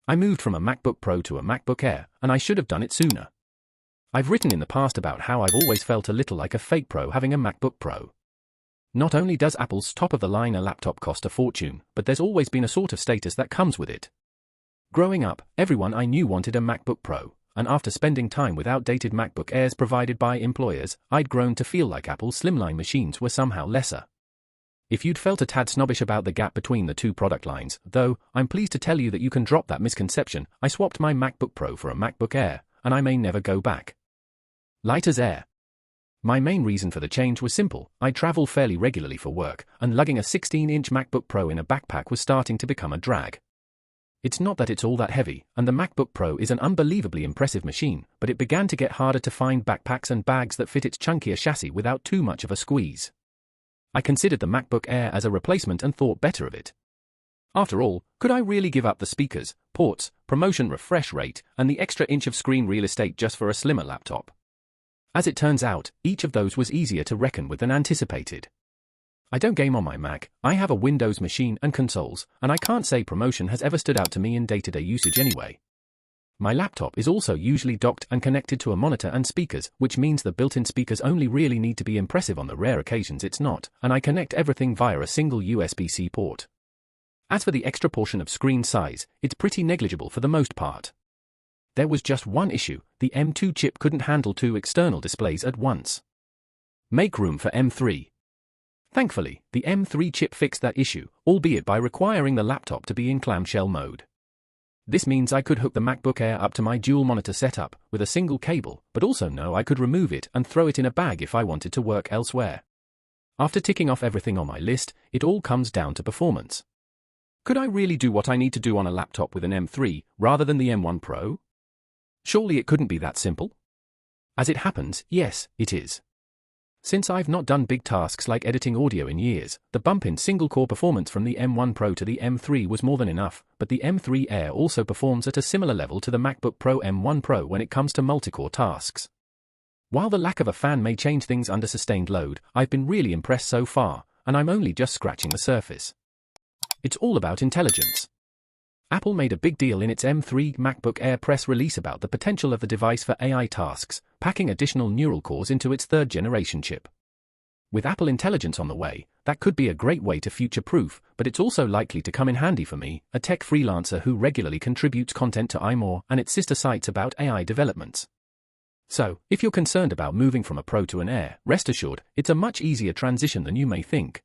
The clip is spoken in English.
I moved from a MacBook Pro to a MacBook Air, and I should have done it sooner. I've written in the past about how I've always felt a little like a fake pro having a MacBook Pro. Not only does Apple's top-of-the-line laptop cost a fortune, but there's always been a sort of status that comes with it. Growing up, everyone I knew wanted a MacBook Pro, and after spending time with outdated MacBook Airs provided by employers, I'd grown to feel like Apple's slimline machines were somehow lesser. If you'd felt a tad snobbish about the gap between the two product lines, though, I'm pleased to tell you that you can drop that misconception. I swapped my MacBook Pro for a MacBook Air, and I may never go back. Light as air. My main reason for the change was simple. I travel fairly regularly for work, and lugging a 16-inch MacBook Pro in a backpack was starting to become a drag. It's not that it's all that heavy, and the MacBook Pro is an unbelievably impressive machine, but it began to get harder to find backpacks and bags that fit its chunkier chassis without too much of a squeeze. I considered the MacBook Air as a replacement and thought better of it. After all, could I really give up the speakers, ports, promotion refresh rate, and the extra inch of screen real estate just for a slimmer laptop? As it turns out, each of those was easier to reckon with than anticipated. I don't game on my Mac, I have a Windows machine and consoles, and I can't say promotion has ever stood out to me in day-to-day usage anyway. My laptop is also usually docked and connected to a monitor and speakers, which means the built-in speakers only really need to be impressive on the rare occasions it's not, and I connect everything via a single USB-C port. As for the extra portion of screen size, it's pretty negligible for the most part. There was just one issue: the M2 chip couldn't handle two external displays at once. Make room for M3. Thankfully, the M3 chip fixed that issue, albeit by requiring the laptop to be in clamshell mode. This means I could hook the MacBook Air up to my dual monitor setup with a single cable, but also know I could remove it and throw it in a bag if I wanted to work elsewhere. After ticking off everything on my list, it all comes down to performance. Could I really do what I need to do on a laptop with an M3 rather than the M1 Pro? Surely it couldn't be that simple? As it happens, yes, it is. Since I've not done big tasks like editing audio in years, the bump in single-core performance from the M1 Pro to the M3 was more than enough, but the M3 Air also performs at a similar level to the MacBook Pro M1 Pro when it comes to multi-core tasks. While the lack of a fan may change things under sustained load, I've been really impressed so far, and I'm only just scratching the surface. It's all about intelligence. Apple made a big deal in its M3 MacBook Air press release about the potential of the device for AI tasks, packing additional neural cores into its third-generation chip. With Apple Intelligence on the way, that could be a great way to future-proof, but it's also likely to come in handy for me, a tech freelancer who regularly contributes content to iMore and its sister sites about AI developments. So, if you're concerned about moving from a Pro to an Air, rest assured, it's a much easier transition than you may think.